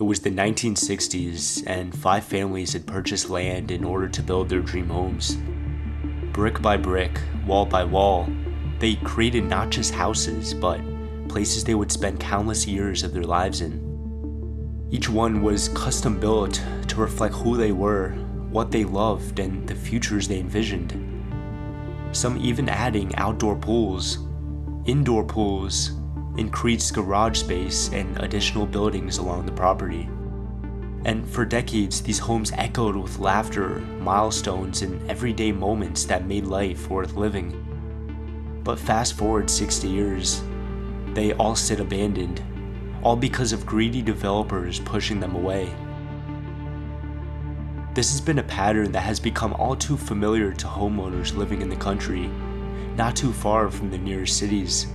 It was the 1960s, and 5 families had purchased land in order to build their dream homes. Brick by brick, wall by wall, they created not just houses, but places they would spend countless years of their lives in. Each one was custom built to reflect who they were, what they loved, and the futures they envisioned. Some even adding outdoor pools, indoor pools, increased garage space, and additional buildings along the property. And for decades, these homes echoed with laughter, milestones, and everyday moments that made life worth living. But fast forward 60 years, they all sit abandoned, all because of greedy developers pushing them away. This has been a pattern that has become all too familiar to homeowners living in the country, not too far from the nearest cities.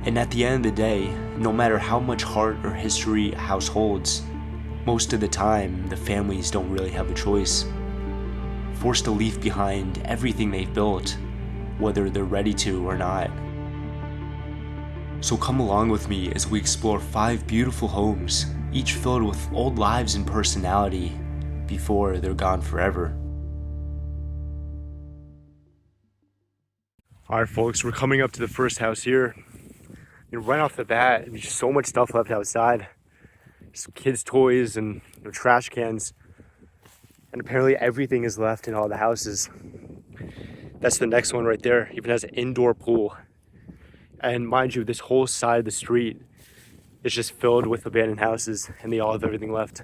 And at the end of the day, no matter how much heart or history a house holds, most of the time, the families don't really have a choice. Forced to leave behind everything they've built, whether they're ready to or not. So come along with me as we explore 5 beautiful homes, each filled with old lives and personality, before they're gone forever. Alright folks, we're coming up to the first house here. And right off the bat, there's just so much stuff left outside. Some kids' toys and trash cans. And apparently everything is left in all the houses. That's the next one right there. Even has an indoor pool. And mind you, this whole side of the street is just filled with abandoned houses, and they all have everything left.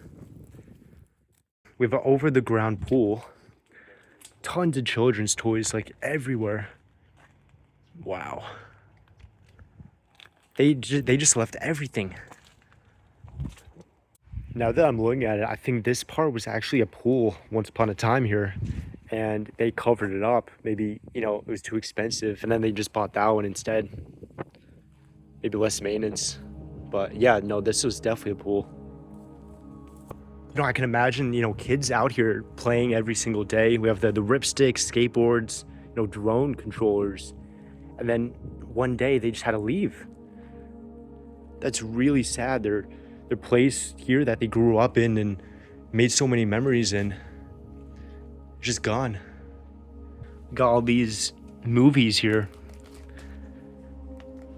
We have an over-the-ground pool. Tons of children's toys, like everywhere. Wow. They just left everything. Now that I'm looking at it, I think this part was actually a pool once upon a time here, and they covered it up. Maybe, it was too expensive, and then they just bought that one instead. Maybe less maintenance. But yeah, no, this was definitely a pool. I can imagine, kids out here playing every single day. We have the ripsticks, skateboards, drone controllers. And then one day they just had to leave. That's really sad. Their place here that they grew up in and made so many memories in, just gone. Got all these movies here.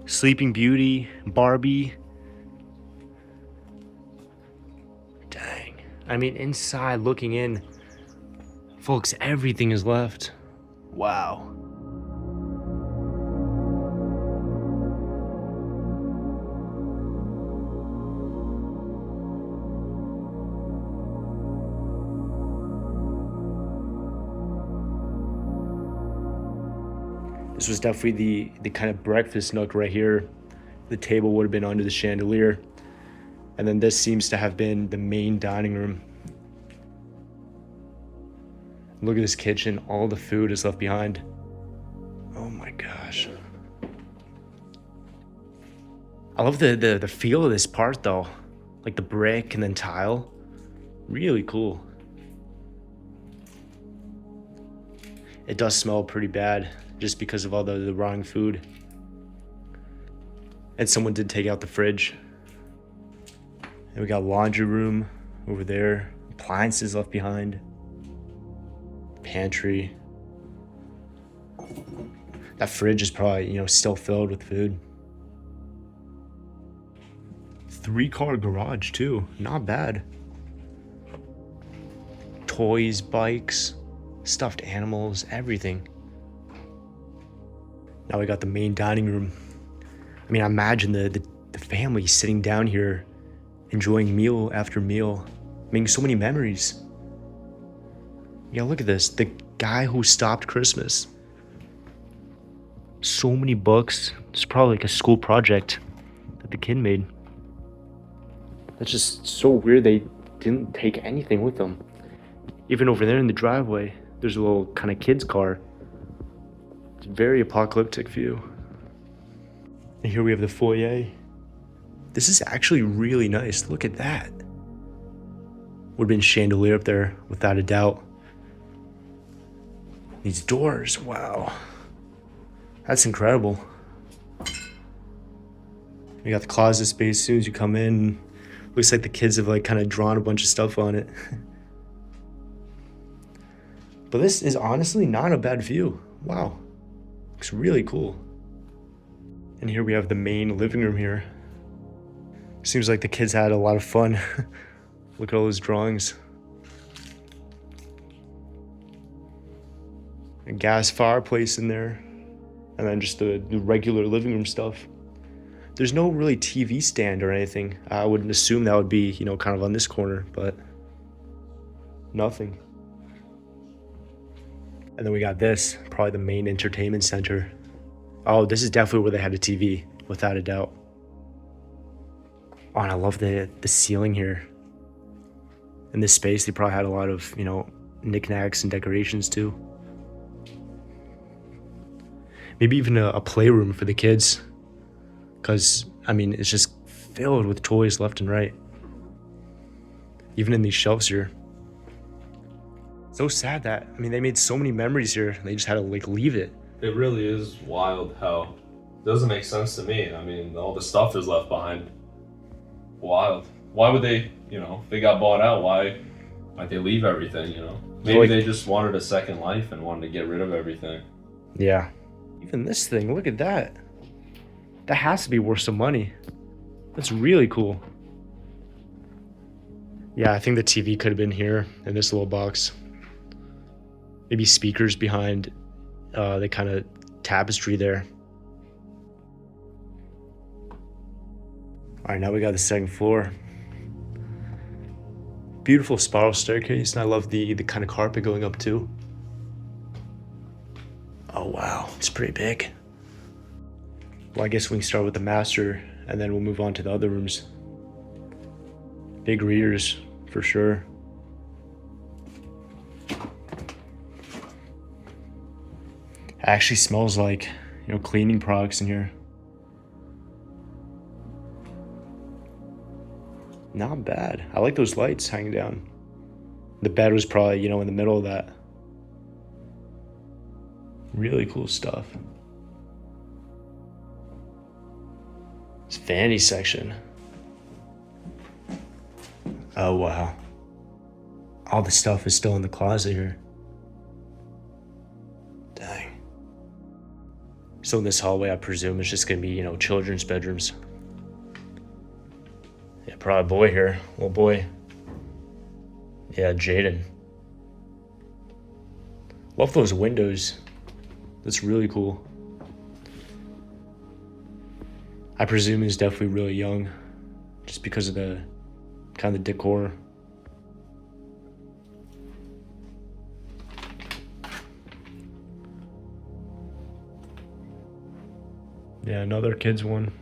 Sleeping Beauty, Barbie. Dang. I mean, inside looking in, folks, everything is left. Wow. This was definitely the kind of breakfast nook right here. The table would have been under the chandelier. And then this seems to have been the main dining room. Look at this kitchen. All the food is left behind. Oh my gosh. I love the feel of this part though. Like the brick and then tile. Really cool. It does smell pretty bad just because of all the rotting food. And someone did take out the fridge. And we got laundry room over there. Appliances left behind. Pantry. That fridge is probably, still filled with food. 3-car garage too, not bad. Toys, bikes, stuffed animals, everything. Now we got the main dining room. I mean, imagine the family sitting down here, enjoying meal after meal, making so many memories. Yeah, look at this. The guy who stopped Christmas. So many books. It's probably like a school project that the kid made. That's just so weird they didn't take anything with them. Even over there in the driveway, there's a little kind of kid's car. It's a very apocalyptic view. And here we have the foyer. This is actually really nice. Look at that. Would have been chandelier up there, without a doubt. These doors, wow. That's incredible. You got the closet space as soon as you come in. Looks like the kids have like kind of drawn a bunch of stuff on it. But this is honestly not a bad view. Wow. Looks really cool. And here we have the main living room here. Seems like the kids had a lot of fun. Look at all those drawings. A gas fireplace in there. And then just the regular living room stuff. There's no really TV stand or anything. I wouldn't assume that would be, kind of on this corner, but nothing. And then we got this, probably the main entertainment center. Oh, this is definitely where they had a TV, without a doubt. Oh, and I love the ceiling here. In this space, they probably had a lot of, knickknacks and decorations too. Maybe even a playroom for the kids. Because, it's just filled with toys left and right. Even in these shelves here. So sad that, they made so many memories here. They just had to, leave it. It really is wild how it doesn't make sense to me. All the stuff is left behind. Wild. Why would they, if they got bought out, why might they leave everything, Maybe they just wanted a second life and wanted to get rid of everything. Yeah. Even this thing, look at that. That has to be worth some money. That's really cool. Yeah, I think the TV could have been here in this little box. Maybe speakers behind the kind of tapestry there. All right, now we got the second floor. Beautiful spiral staircase, and I love the kind of carpet going up too. Oh wow, it's pretty big. Well, I guess we can start with the master, and then we'll move on to the other rooms. Big readers, for sure. It actually smells like, cleaning products in here. Not bad. I like those lights hanging down. The bed was probably, in the middle of that. Really cool stuff. It's vanity section. Oh, wow. All the stuff is still in the closet here. Dang. So in this hallway, I presume it's just gonna be, children's bedrooms. Yeah, probably a boy here, little boy. Yeah, Jaden. Love those windows. That's really cool. I presume he's definitely really young, just because of the kind of decor. Yeah, another kids one.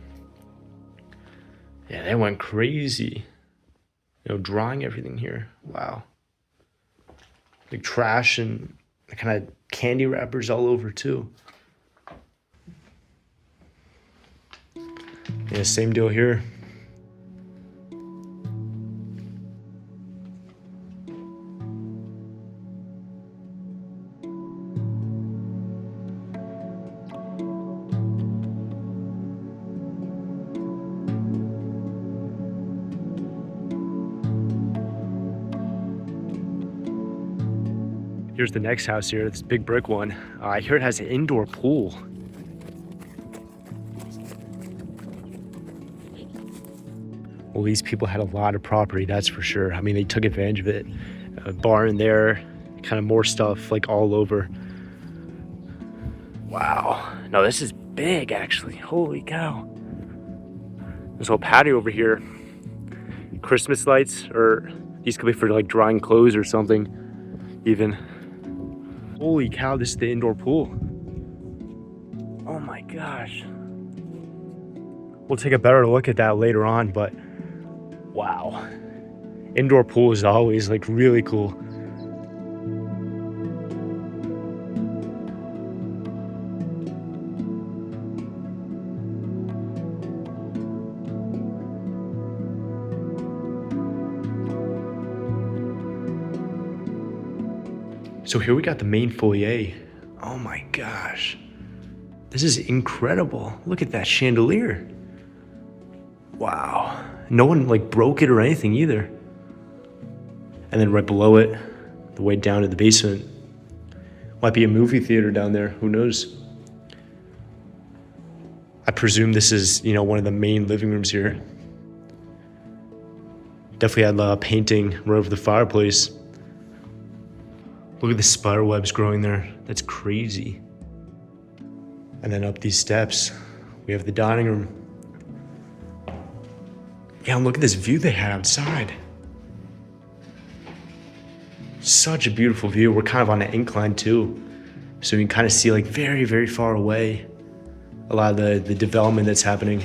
Yeah, they went crazy. Drawing everything here. Wow. Like trash and kind of candy wrappers all over too. Yeah, same deal here. Here's the next house here, this big brick one. I hear it has an indoor pool. Well, these people had a lot of property, that's for sure. They took advantage of it. A barn there, kind of more stuff like all over. Wow. No, this is big actually. Holy cow. This whole patio over here. Christmas lights, or these could be for like drying clothes or something even. Holy cow, this is the indoor pool. Oh my gosh. We'll take a better look at that later on, but wow. Indoor pool is always really cool. So here we got the main foyer. Oh my gosh. This is incredible. Look at that chandelier. Wow. No one like broke it or anything either. And then right below it, the way down to the basement, might be a movie theater down there, who knows? I presume this is, one of the main living rooms here. Definitely had a painting right over the fireplace. Look at the spider webs growing there. That's crazy. And then up these steps, we have the dining room. Yeah, and look at this view they had outside. Such a beautiful view. We're kind of on an incline too, so you can kind of see like very, very far away a lot of the development that's happening.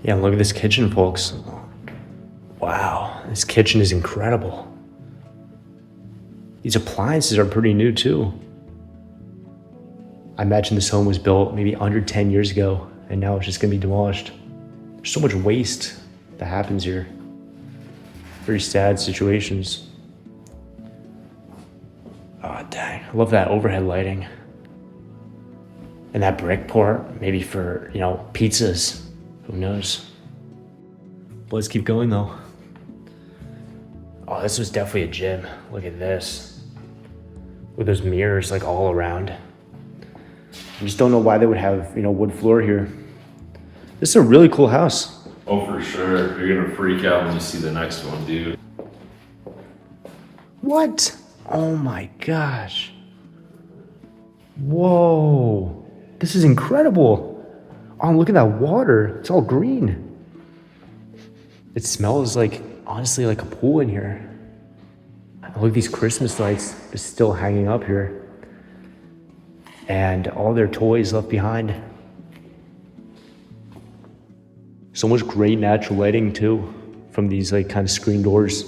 Yeah, look at this kitchen, folks. Wow, this kitchen is incredible. These appliances are pretty new too. I imagine this home was built maybe under 10 years ago, and now it's just gonna be demolished. There's so much waste that happens here. Very sad situations. Oh, dang. I love that overhead lighting. And that brick port, maybe for, pizzas. Who knows? But let's keep going though. Oh, this was definitely a gym. Look at this. With those mirrors like all around. I just don't know why they would have, wood floor here. This is a really cool house. Oh, for sure. You're gonna freak out when you see the next one, dude. What? Oh my gosh. Whoa. This is incredible. Oh, look at that water. It's all green. It smells like, honestly, like a pool in here. Look at these Christmas lights are still hanging up here. And all their toys left behind. So much great natural lighting too from these like kind of screen doors.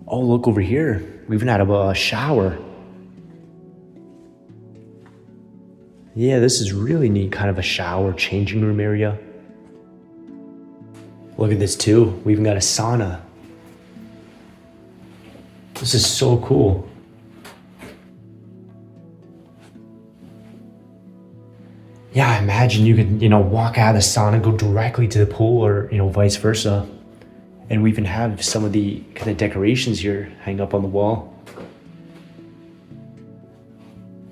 Oh, look over here. We even had a shower. Yeah, this is really neat, kind of a shower, changing room area. Look at this too. We even got a sauna. This is so cool. Yeah, I imagine you could, walk out of the sauna, go directly to the pool, or, vice versa. And we even have some of the kind of decorations here hang up on the wall.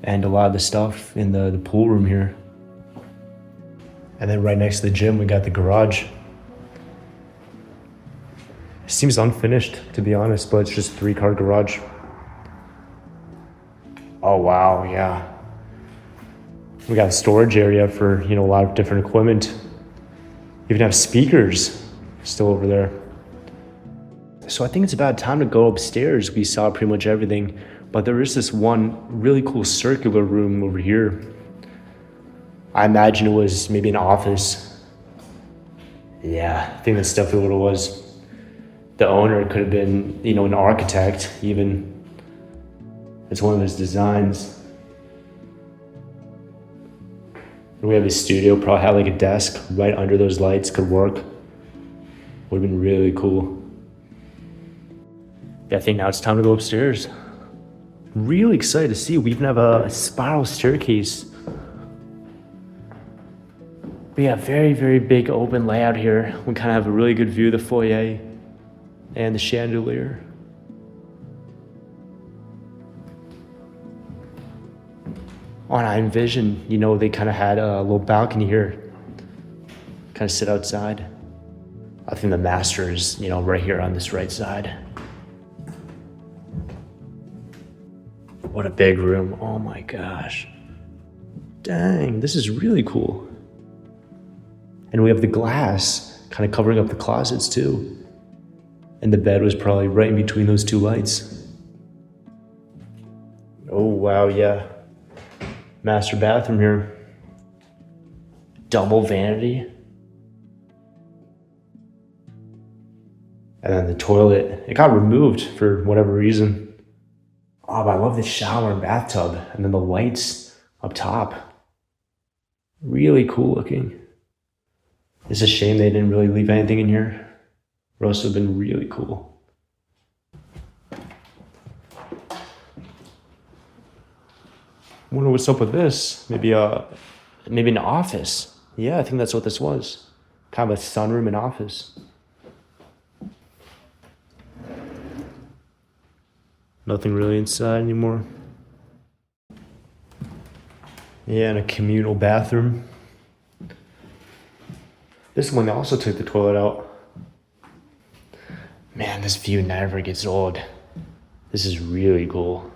And a lot of the stuff in the pool room here. And then right next to the gym, we got the garage. It seems unfinished, to be honest, but it's just a 3-car garage. Oh, wow, yeah. We got a storage area for, a lot of different equipment. Even have speakers still over there. So I think it's about time to go upstairs. We saw pretty much everything, but there is this one really cool circular room over here. I imagine it was maybe an office. Yeah, I think that's definitely what it was. The owner could have been, an architect even. It's one of his designs. We have his studio, probably had like a desk right under those lights, could work. Would have been really cool. Yeah, I think now it's time to go upstairs. Really excited to see. We even have a spiral staircase. But yeah, very, very big open layout here. We kind of have a really good view of the foyer and the chandelier. Oh, and I envision, they kind of had a little balcony here. Kind of sit outside. I think the master is, right here on this right side. What a big room. Oh my gosh. Dang, this is really cool. And we have the glass kind of covering up the closets too. And the bed was probably right in between those two lights. Oh, wow, yeah. Master bathroom here. Double vanity. And then the toilet, it got removed for whatever reason. Oh, but I love this shower and bathtub. And then the lights up top. Really cool looking. It's a shame they didn't really leave anything in here. It would also have been really cool. I wonder what's up with this. Maybe an office. Yeah, I think that's what this was. Kind of a sunroom and office. Nothing really inside anymore. Yeah, and a communal bathroom. This one, they also took the toilet out. Man, this view never gets old. This is really cool.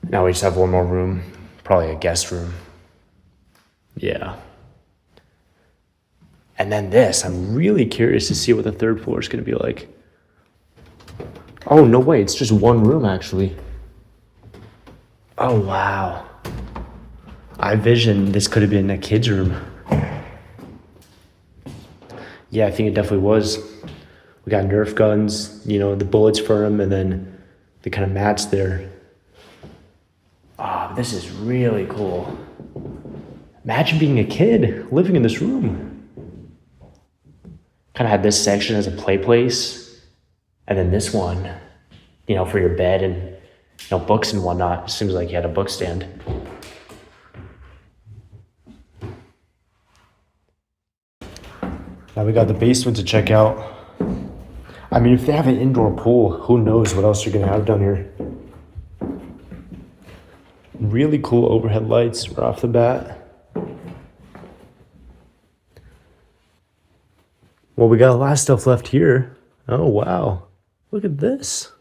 Now we just have one more room, probably a guest room. Yeah. And then this, I'm really curious to see what the third floor is going to be like. Oh, no way, it's just one room actually. Oh, wow. I envisioned this could have been a kid's room. Yeah, I think it definitely was. We got Nerf guns, you know, the bullets for them, and then the kind of mats there. Ah, this is really cool. Imagine being a kid living in this room. Kind of had this section as a play place, and then this one, you know, for your bed and, you know, books and whatnot. It seems like you had a book stand. Now we got the basement to check out. I mean, if they have an indoor pool, who knows what else you're gonna have down here. Really cool overhead lights right off the bat. Well, we got a lot of stuff left here. Oh, wow. Look at this.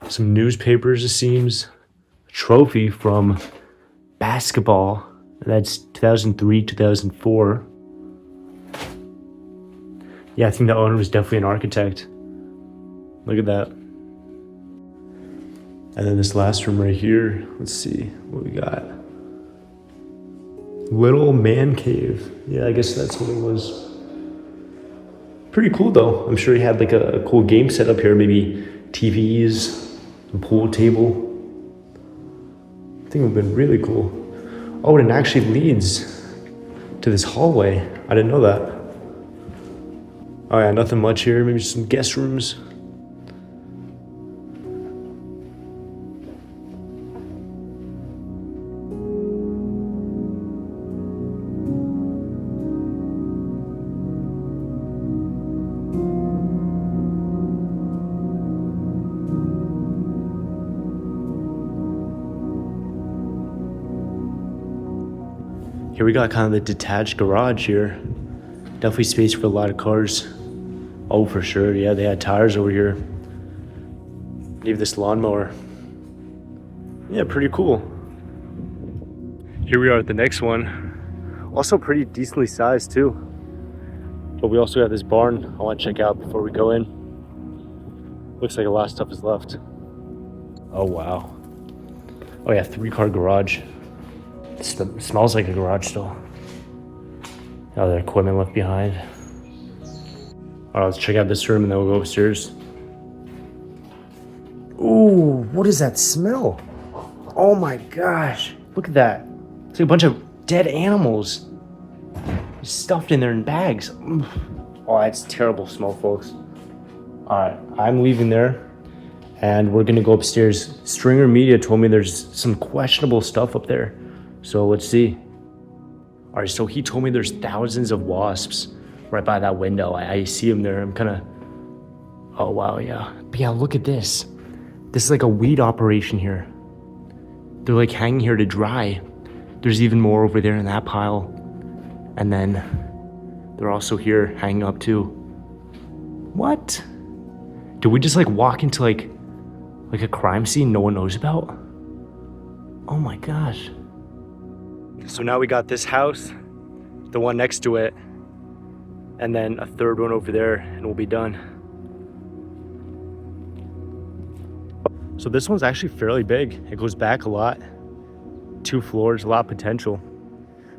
Some newspapers, it seems. A trophy from basketball. That's 2003, 2004. Yeah, I think the owner was definitely an architect. Look at that. And then this last room right here. Let's see what we got. Little man cave. Yeah, I guess that's what it was. Pretty cool though. I'm sure he had like a cool game set up here. Maybe TVs, a pool table. I think it would have been really cool. Oh, and it actually leads to this hallway. I didn't know that. Oh yeah, nothing much here. Maybe just some guest rooms. Here we got kind of the detached garage here. Definitely space for a lot of cars. Oh, for sure. Yeah, they had tires over here. Leave this lawnmower. Yeah, pretty cool. Here we are at the next one. Also pretty decently sized too. But we also got this barn I want to check out before we go in. Looks like a lot of stuff is left. Oh, wow. Oh yeah, 3-car garage. It smells like a garage still. Other equipment left behind. All right, let's check out this room and then we'll go upstairs. Ooh, what is that smell? Oh my gosh, look at that. It's like a bunch of dead animals stuffed in there in bags. Oh, that's a terrible smell, folks. All right, I'm leaving there and we're gonna go upstairs. Stringer Media told me there's some questionable stuff up there. So let's see. All right, so he told me there's thousands of wasps right by that window. I see them there. I'm kind of, oh wow, yeah. But yeah, look at this. This is like a weed operation here. They're like hanging here to dry. There's even more over there in that pile. And then they're also here hanging up too. What? Did we just like walk into like a crime scene no one knows about? Oh my gosh. So now we got this house, the one next to it, and then a third one over there, and we'll be done. So this one's actually fairly big. It goes back a lot. 2 floors, a lot of potential.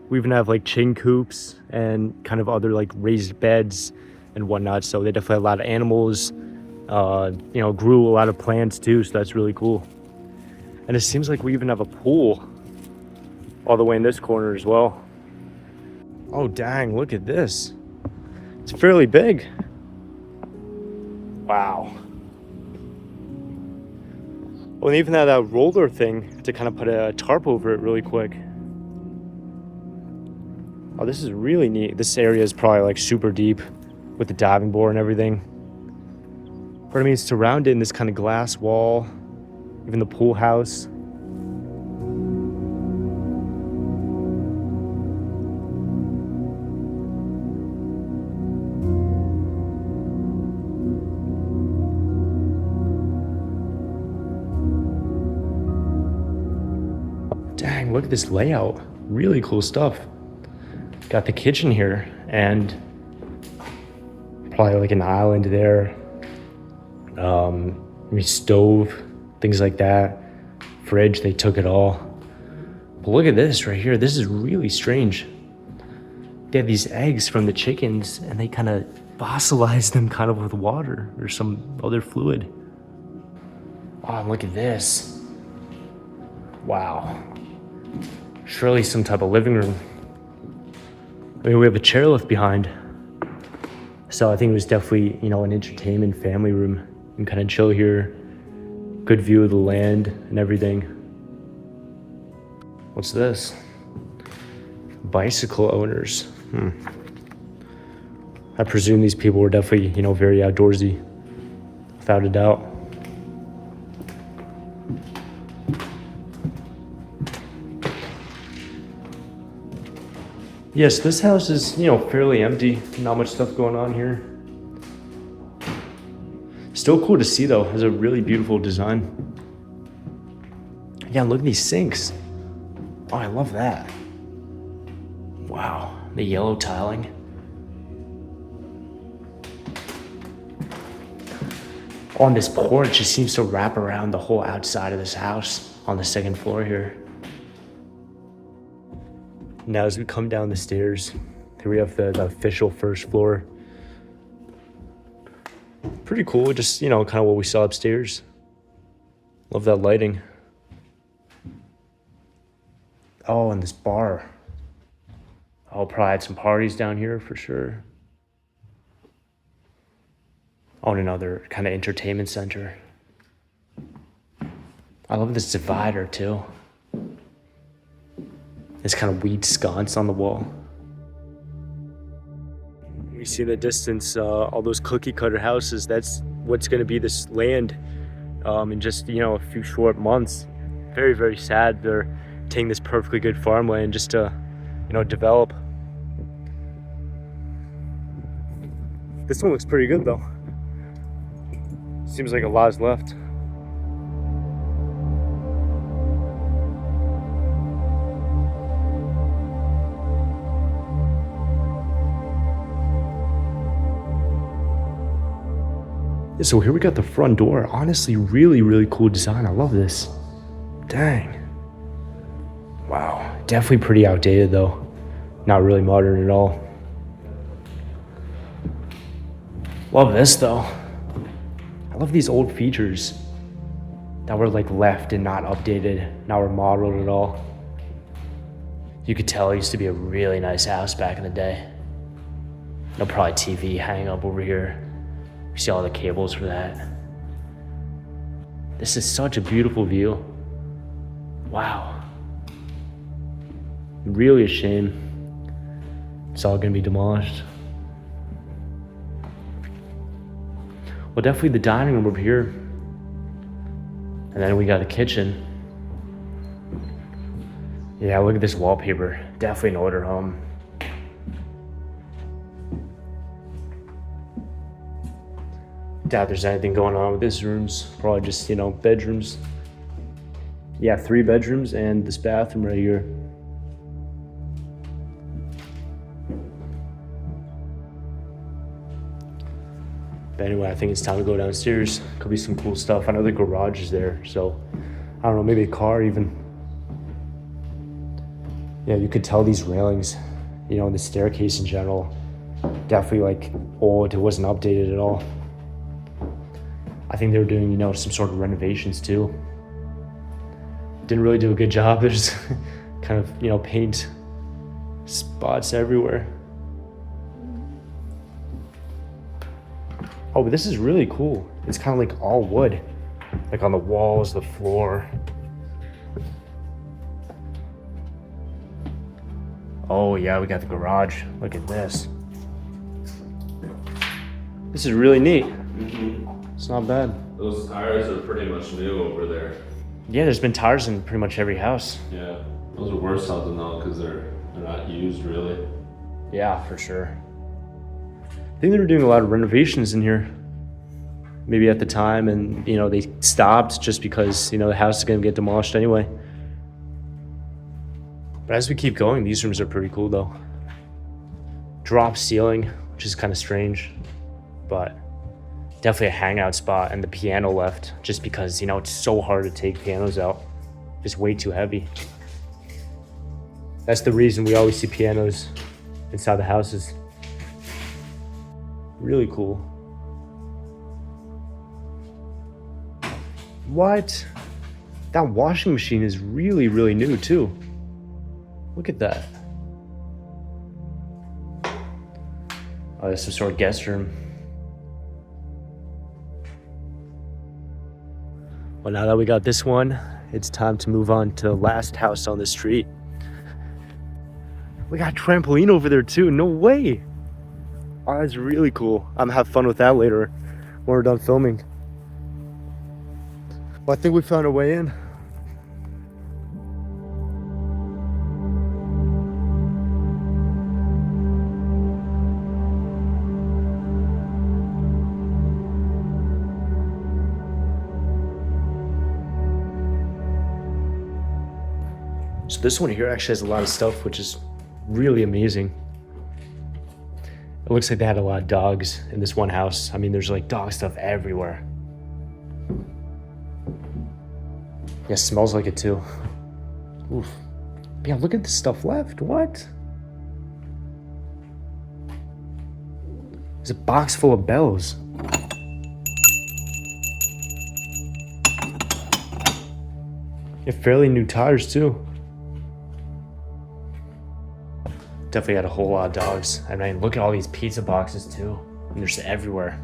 We even have like chicken coops and kind of other like raised beds and whatnot. So they definitely have a lot of animals, you know, grew a lot of plants too. So that's really cool. And it seems like we even have a pool all the way in this corner as well. Oh dang, look at this. It's fairly big. Wow. Oh, and they even had that roller thing to kind of put a tarp over it really quick. Oh, this is really neat. This area is probably like super deep with the diving board and everything. But I mean, it's surrounded in this kind of glass wall, even the pool house. Dang, look at this layout. Really cool stuff. Got the kitchen here and probably like an island there. Stove, things like that. Fridge, they took it all. But look at this right here. This is really strange. They have these eggs from the chickens and they kind of fossilize them kind of with water or some other fluid. Oh, and look at this. Wow. Surely some type of living room. I mean, we have a chairlift behind. So I think it was definitely, an entertainment family room. You can kind of chill here. Good view of the land and everything. What's this? Bicycle owners. I presume these people were definitely, very outdoorsy, without a doubt. Yes, this house is, fairly empty. Not much stuff going on here. Still cool to see though. It has a really beautiful design. Yeah, look at these sinks. Oh, I love that. Wow, the yellow tiling. On this porch, it seems to wrap around the whole outside of this house on the second floor here. Now as we come down the stairs, here we have the official first floor. Pretty cool, just, kind of what we saw upstairs. Love that lighting. Oh, and this bar. I'll probably had some parties down here for sure. Oh, and another kind of entertainment center. I love this divider too. This kind of weed sconce on the wall. We see in the distance all those cookie cutter houses. That's what's going to be this land in just, a few short months. Very, very sad. They're taking this perfectly good farmland just to, develop. This one looks pretty good though. Seems like a lot's left. So here we got the front door. Honestly, really, really cool design. I love this. Dang. Wow. Definitely pretty outdated though. Not really modern at all. Love this though. I love these old features that were like left and not updated, not remodeled at all. You could tell it used to be a really nice house back in the day. No, probably TV hanging up over here. You see all the cables for that. This is such a beautiful view. Wow. Really a shame it's all gonna be demolished. Well, definitely the dining room over here. And then we got the kitchen. Yeah, look at this wallpaper. Definitely an older home. Doubt there's anything going on with this rooms. Probably just, bedrooms. Yeah, 3 bedrooms and this bathroom right here. But anyway, I think it's time to go downstairs. Could be some cool stuff. I know the garage is there, so I don't know, maybe a car even. Yeah, you could tell these railings, and the staircase in general, definitely like old. It wasn't updated at all. I think they were doing, some sort of renovations too. Didn't really do a good job. There's kind of, paint spots everywhere. Oh, but this is really cool. It's kind of like all wood. Like on the walls, the floor. Oh yeah, we got the garage. Look at this. This is really neat. It's not bad. Those tires are pretty much new over there. Yeah, there's been tires in pretty much every house. Yeah, those are worth something though, because they're not used really. Yeah, for sure. I think they were doing a lot of renovations in here. Maybe at the time, and you know, they stopped just because, you know, the house is gonna get demolished anyway. But as we keep going, these rooms are pretty cool though. Drop ceiling, which is kind of strange, but definitely a hangout spot, and the piano left just because, you know, it's so hard to take pianos out. It's way too heavy. That's the reason we always see pianos inside the houses. Really cool. What? That washing machine is really, really new too. Look at that. Oh, there's some sort of guest room. Well, now that we got this one, it's time to move on to the last house on the street. We got a trampoline over there too. No way. Oh, that's really cool. I'm gonna have fun with that later when we're done filming. Well, I think we found a way in. So this one here actually has a lot of stuff, which is really amazing. It looks like they had a lot of dogs in this one house. I mean, there's like dog stuff everywhere. Yeah, smells like it too. Oof. Yeah, look at the stuff left. What? There's a box full of bells. Yeah, fairly new tires too. Definitely got a whole lot of dogs. I mean, look at all these pizza boxes too. And they're just everywhere.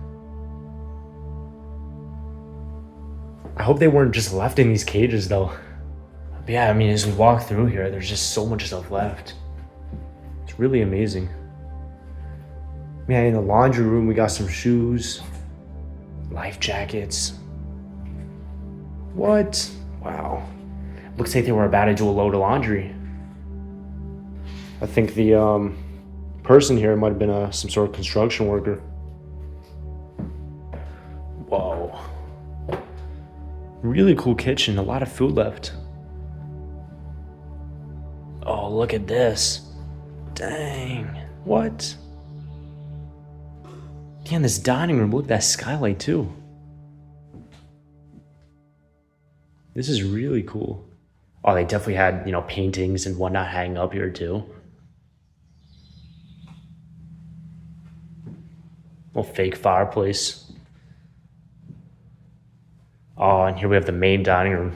I hope they weren't just left in these cages though. But yeah, I mean, as we walk through here, there's just so much stuff left. It's really amazing. Man, in the laundry room, we got some shoes, life jackets. What? Wow. Looks like they were about to do a load of laundry. I think the person here might have been some sort of construction worker. Whoa. Really cool kitchen, a lot of food left. Oh, look at this. Dang. What? Damn, this dining room, look at that skylight too. This is really cool. Oh, they definitely had, you know, paintings and whatnot hanging up here too. Little fake fireplace. Oh, and here we have the main dining room.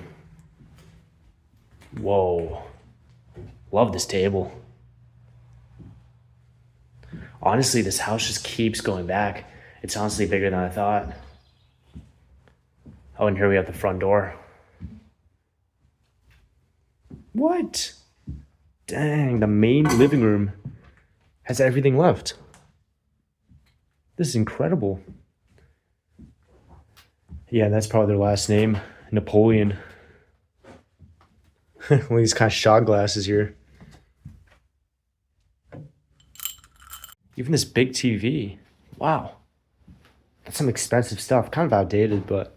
Whoa. Love this table. Honestly, this house just keeps going back. It's honestly bigger than I thought. Oh, and here we have the front door. What? Dang, the main living room has everything left. This is incredible. Yeah, that's probably their last name, Napoleon. One of these kind of shot glasses here. Even this big TV. Wow. That's some expensive stuff. Kind of outdated, but...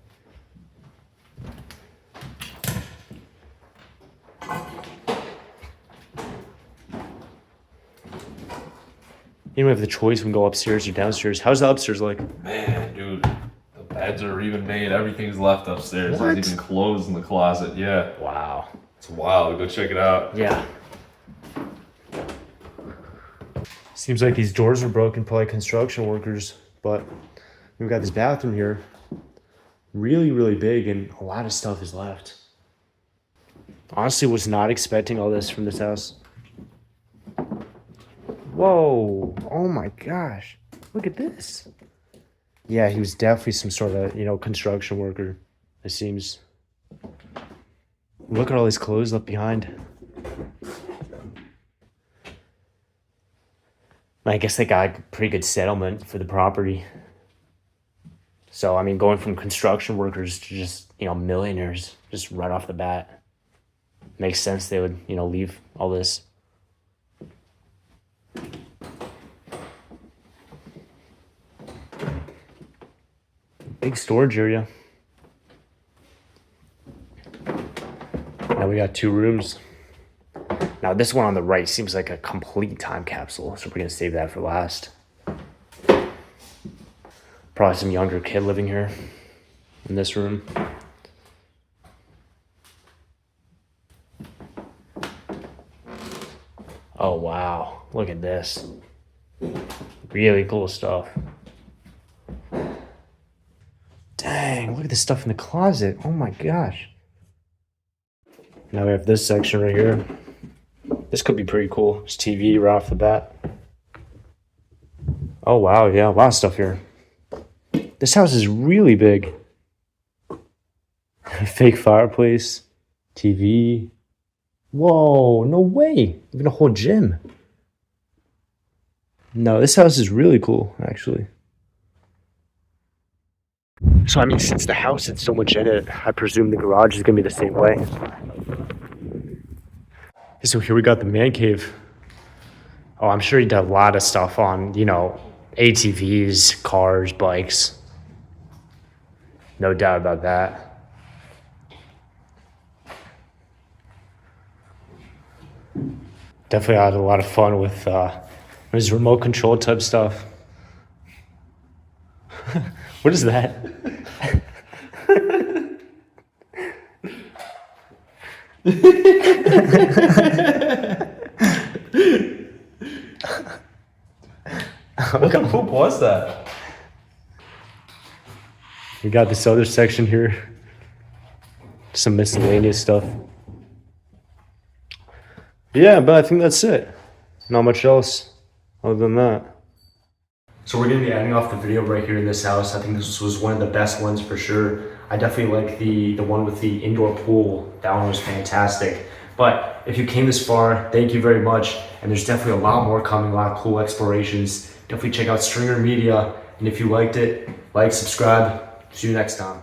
You don't have the choice when we go upstairs or downstairs. How's the upstairs like? Man, dude, the beds are even made. Everything's left upstairs. What? There's even clothes in the closet. Yeah, Wow. it's wild. Go check it out. Yeah. Seems like these doors are broken, probably construction workers, but we've got this bathroom here. Really, really big, and a lot of stuff is left. Honestly, was not expecting all this from this house. Whoa, oh my gosh, look at this. Yeah, he was definitely some sort of, you know, construction worker. it seems. Look at all these clothes left behind. I guess they got a pretty good settlement for the property. So, I mean, going from construction workers to just, millionaires, just right off the bat. Makes sense they would, leave all this. Big storage area. Now we got 2 rooms. Now this one on the right seems like a complete time capsule, so we're gonna save that for last. Probably some younger kid living here in this room. Oh wow, look at this. Really cool stuff. Dang, look at this stuff in the closet. Oh my gosh. Now we have this section right here. This could be pretty cool. It's TV right off the bat. Oh wow, yeah, a lot of stuff here. This house is really big. Fake fireplace, TV. Whoa, no way. Even a whole gym. No, this house is really cool, actually. So, I mean, since the house had so much in it, I presume the garage is going to be the same way. So here we got the man cave. Oh, I'm sure he did a lot of stuff on, ATVs, cars, bikes. No doubt about that. Definitely had a lot of fun with his remote control type stuff. What is that? Who was that? We got this other section here. Some miscellaneous stuff. Yeah, but I think that's it. Not much else other than that. So we're going to be ending off the video right here in this house. I think this was one of the best ones for sure. I definitely like the one with the indoor pool. That one was fantastic. But if you came this far, thank you very much. And there's definitely a lot more coming, a lot of cool explorations. Definitely check out Stringer Media. And if you liked it, like, subscribe. See you next time.